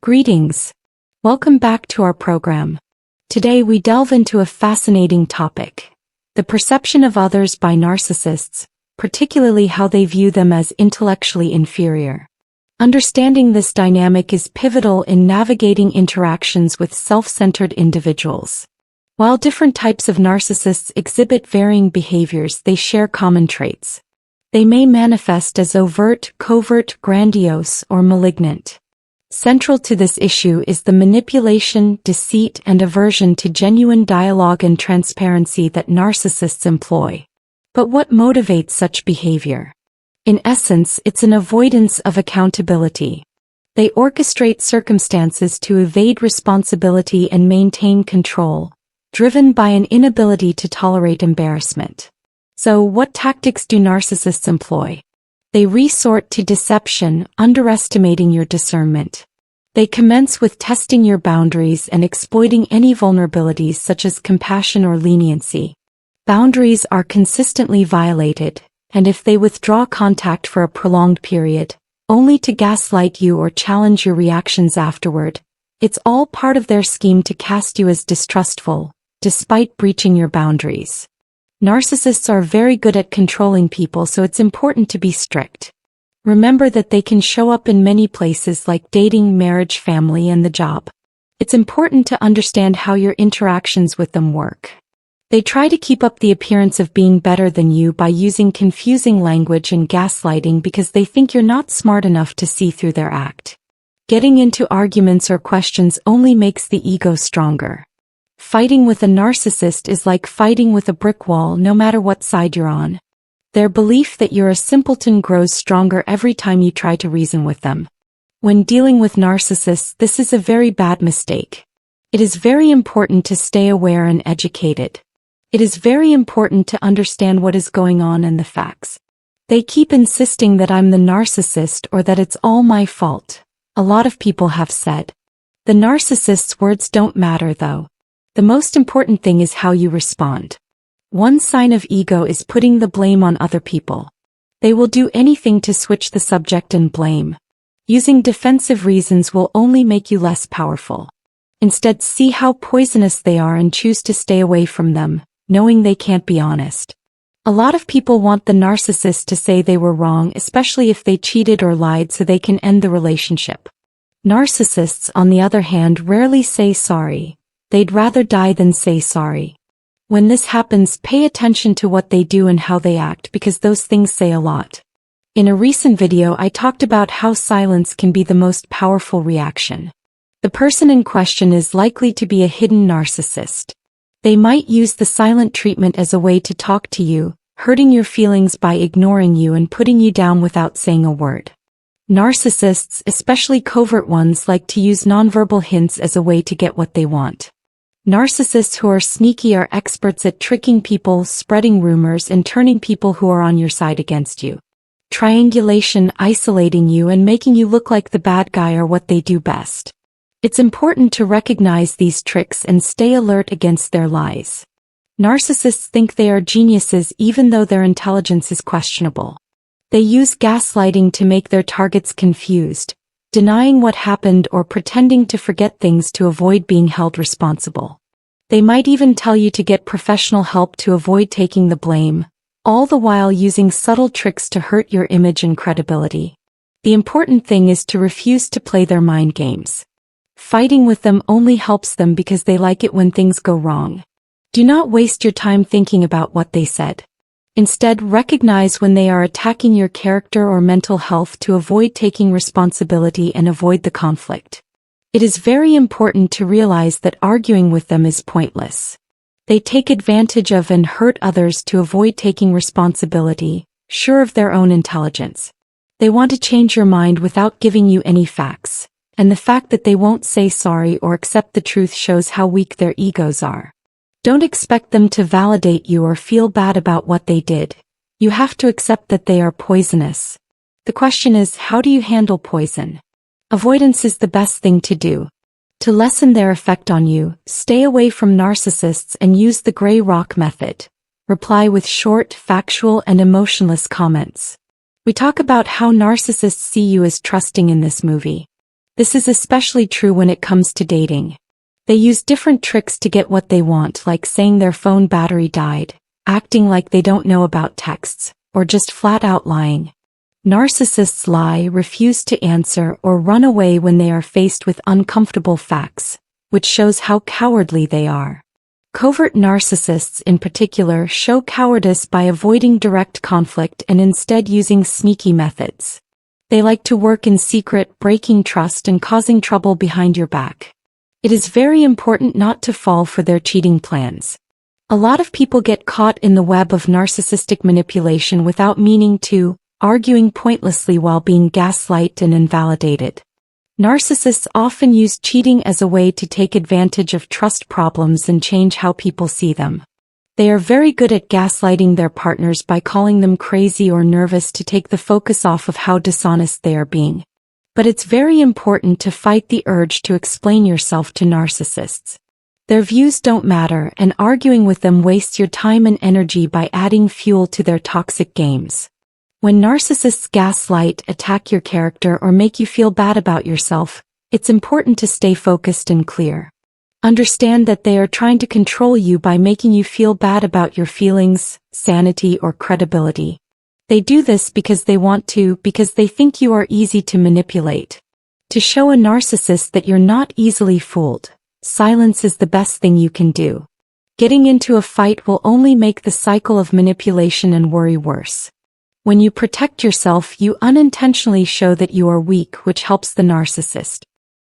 Greetings. Welcome back to our program. Today we delve into a fascinating topic: the perception of others by narcissists, particularly how they view them as intellectually inferior. Understanding this dynamic is pivotal in navigating interactions with self-centered individuals. While different types of narcissists exhibit varying behaviors, they share common traits. They may manifest as overt, covert, grandiose, or malignant. Central to this issue is the manipulation, deceit, and aversion to genuine dialogue and transparency that narcissists employ. But what motivates such behavior? In essence, it's an avoidance of accountability. They orchestrate circumstances to evade responsibility and maintain control, driven by an inability to tolerate embarrassment. So, what tactics do narcissists employ? They resort to deception, underestimating your discernment. They commence with testing your boundaries and exploiting any vulnerabilities such as compassion or leniency. Boundaries are consistently violated, and if they withdraw contact for a prolonged period, only to gaslight you or challenge your reactions afterward, it's all part of their scheme to cast you as distrustful, despite breaching your boundaries. Narcissists are very good at controlling people, so it's important to be strict. Remember that they can show up in many places like dating, marriage, family, and the job. It's important to understand how your interactions with them work. They try to keep up the appearance of being better than you by using confusing language and gaslighting because they think you're not smart enough to see through their act. Getting into arguments or questions only makes the ego stronger. Fighting with a narcissist is like fighting with a brick wall, no matter what side you're on. Their belief that you're a simpleton grows stronger every time you try to reason with them. When dealing with narcissists, this is a very bad mistake. It is very important to stay aware and educated. It is very important to understand what is going on and the facts. They keep insisting that I'm the narcissist or that it's all my fault. A lot of people have said. The narcissist's words don't matter though. The most important thing is how you respond. One sign of ego is putting the blame on other people. They will do anything to switch the subject and blame. Using defensive reasons will only make you less powerful. Instead, see how poisonous they are and choose to stay away from them, knowing they can't be honest. A lot of people want the narcissist to say they were wrong, especially if they cheated or lied, so they can end the relationship. Narcissists, on the other hand, rarely say sorry. They'd rather die than say sorry. When this happens, pay attention to what they do and how they act, because those things say a lot. In a recent video, I talked about how silence can be the most powerful reaction. The person in question is likely to be a hidden narcissist. They might use the silent treatment as a way to talk to you, hurting your feelings by ignoring you and putting you down without saying a word. Narcissists, especially covert ones, like to use nonverbal hints as a way to get what they want. Narcissists who are sneaky are experts at tricking people, spreading rumors, and turning people who are on your side against you. Triangulation, isolating you, and making you look like the bad guy are what they do best. It's important to recognize these tricks and stay alert against their lies. Narcissists think they are geniuses even though their intelligence is questionable. They use gaslighting to make their targets confused, denying what happened or pretending to forget things to avoid being held responsible. They might even tell you to get professional help to avoid taking the blame, all the while using subtle tricks to hurt your image and credibility. The important thing is to refuse to play their mind games. Fighting with them only helps them because they like it when things go wrong. Do not waste your time thinking about what they said. Instead, recognize when they are attacking your character or mental health to avoid taking responsibility and avoid the conflict. It is very important to realize that arguing with them is pointless. They take advantage of and hurt others to avoid taking responsibility, sure of their own intelligence. They want to change your mind without giving you any facts, and the fact that they won't say sorry or accept the truth shows how weak their egos are. Don't expect them to validate you or feel bad about what they did. You have to accept that they are poisonous. The question is, how do you handle poison? Avoidance is the best thing to do. To lessen their effect on you, stay away from narcissists and use the gray rock method. Reply with short, factual, and emotionless comments. We talk about how narcissists see you as trusting in this movie. This is especially true when it comes to dating. They use different tricks to get what they want, like saying their phone battery died, acting like they don't know about texts, or just flat out lying. Narcissists lie, refuse to answer, or run away when they are faced with uncomfortable facts, which shows how cowardly they are. Covert narcissists in particular show cowardice by avoiding direct conflict and instead using sneaky methods. They like to work in secret, breaking trust and causing trouble behind your back. It is very important not to fall for their cheating plans. A lot of people get caught in the web of narcissistic manipulation without meaning to, arguing pointlessly while being gaslighted and invalidated. Narcissists often use cheating as a way to take advantage of trust problems and change how people see them. They are very good at gaslighting their partners by calling them crazy or nervous to take the focus off of how dishonest they are being. But it's very important to fight the urge to explain yourself to narcissists. Their views don't matter, and arguing with them wastes your time and energy by adding fuel to their toxic games. When narcissists gaslight, attack your character, or make you feel bad about yourself, it's important to stay focused and clear. Understand that they are trying to control you by making you feel bad about your feelings, sanity, or credibility. They do this because they want to, because they think you are easy to manipulate. To show a narcissist that you're not easily fooled, silence is the best thing you can do. Getting into a fight will only make the cycle of manipulation and worry worse. When you protect yourself, you unintentionally show that you are weak, which helps the narcissist.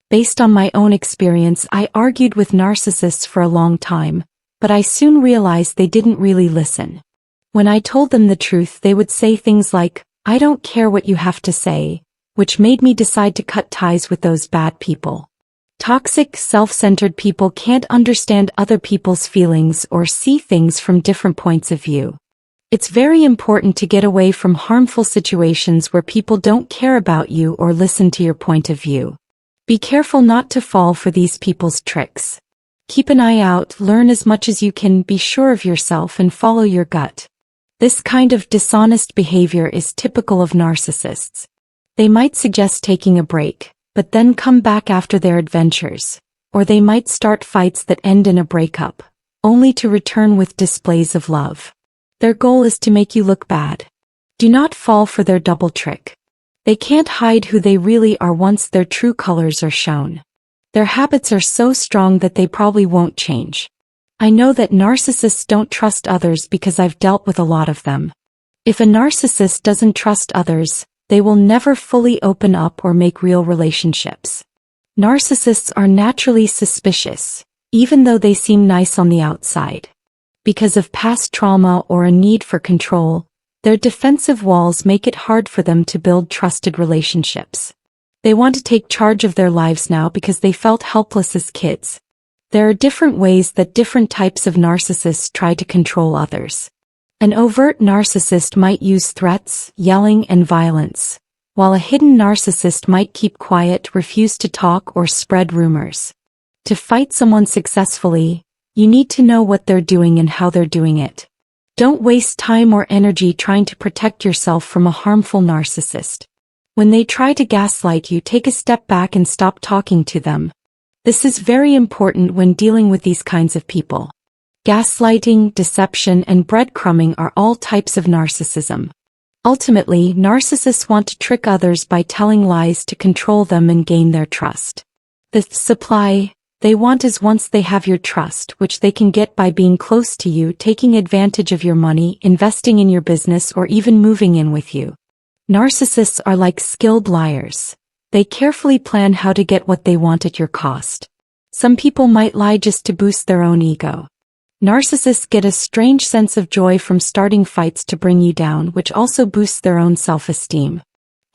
Based on my own experience, I argued with narcissists for a long time, but I soon realized they didn't really listen. When I told them the truth, they would say things like, "I don't care what you have to say," which made me decide to cut ties with those bad people. Toxic, self-centered people can't understand other people's feelings or see things from different points of view. It's very important to get away from harmful situations where people don't care about you or listen to your point of view. Be careful not to fall for these people's tricks. Keep an eye out, learn as much as you can, be sure of yourself, and follow your gut. This kind of dishonest behavior is typical of narcissists. They might suggest taking a break, but then come back after their adventures, or they might start fights that end in a breakup, only to return with displays of love. Their goal is to make you look bad. Do not fall for their double trick. They can't hide who they really are once their true colors are shown. Their habits are so strong that they probably won't change. I know that narcissists don't trust others because I've dealt with a lot of them. If a narcissist doesn't trust others, they will never fully open up or make real relationships. Narcissists are naturally suspicious, even though they seem nice on the outside. Because of past trauma or a need for control, their defensive walls make it hard for them to build trusted relationships. They want to take charge of their lives now because they felt helpless as kids. There are different ways that different types of narcissists try to control others. An overt narcissist might use threats, yelling, and violence, while a hidden narcissist might keep quiet, refuse to talk, or spread rumors. To fight someone successfully, you need to know what they're doing and how they're doing it. Don't waste time or energy trying to protect yourself from a harmful narcissist. When they try to gaslight you, take a step back and stop talking to them. This is very important when dealing with these kinds of people. Gaslighting, deception, and breadcrumbing are all types of narcissism. Ultimately, narcissists want to trick others by telling lies to control them and gain their trust. The supply they want is once they have your trust, which they can get by being close to you, taking advantage of your money, investing in your business, or even moving in with you. Narcissists are like skilled liars. They carefully plan how to get what they want at your cost. Some people might lie just to boost their own ego. Narcissists get a strange sense of joy from starting fights to bring you down, which also boosts their own self-esteem.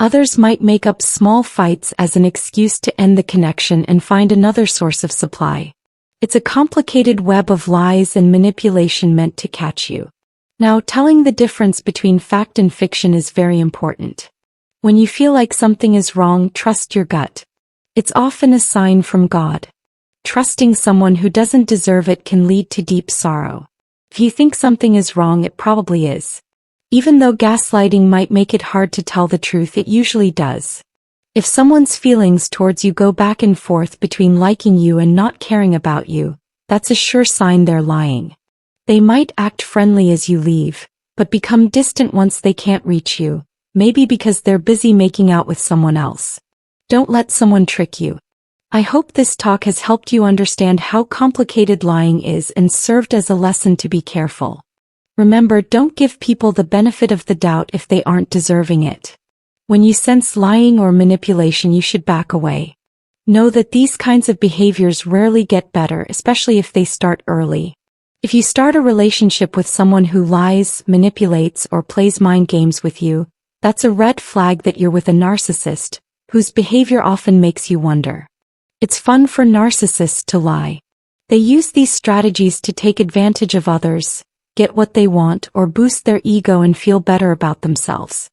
Others might make up small fights as an excuse to end the connection and find another source of supply. It's a complicated web of lies and manipulation meant to catch you. Now, telling the difference between fact and fiction is very important. When you feel like something is wrong, trust your gut. It's often a sign from God. Trusting someone who doesn't deserve it can lead to deep sorrow. If you think something is wrong, it probably is. Even though gaslighting might make it hard to tell the truth, it usually does. If someone's feelings towards you go back and forth between liking you and not caring about you, that's a sure sign they're lying. They might act friendly as you leave, but become distant once they can't reach you, maybe because they're busy making out with someone else. Don't let someone trick you. I hope this talk has helped you understand how complicated lying is and served as a lesson to be careful. Remember, don't give people the benefit of the doubt if they aren't deserving it. When you sense lying or manipulation, you should back away. Know that these kinds of behaviors rarely get better, especially if they start early. If you start a relationship with someone who lies, manipulates, or plays mind games with you, that's a red flag that you're with a narcissist, whose behavior often makes you wonder. It's fun for narcissists to lie. They use these strategies to take advantage of others, get what they want, or boost their ego and feel better about themselves.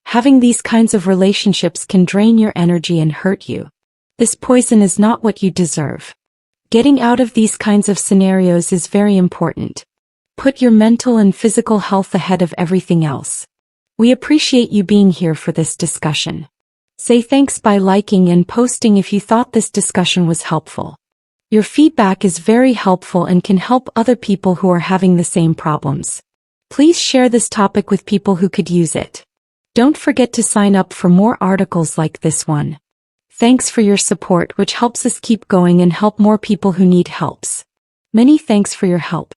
Having these kinds of relationships can drain your energy and hurt you. This poison is not what you deserve. Getting out of these kinds of scenarios is very important. Put your mental and physical health ahead of everything else. We appreciate you being here for this discussion. Say thanks by liking and posting if you thought this discussion was helpful. Your feedback is very helpful and can help other people who are having the same problems. Please share this topic with people who could use it. Don't forget to sign up for more articles like this one. Thanks for your support, which helps us keep going and help more people who need helps. Many thanks for your help.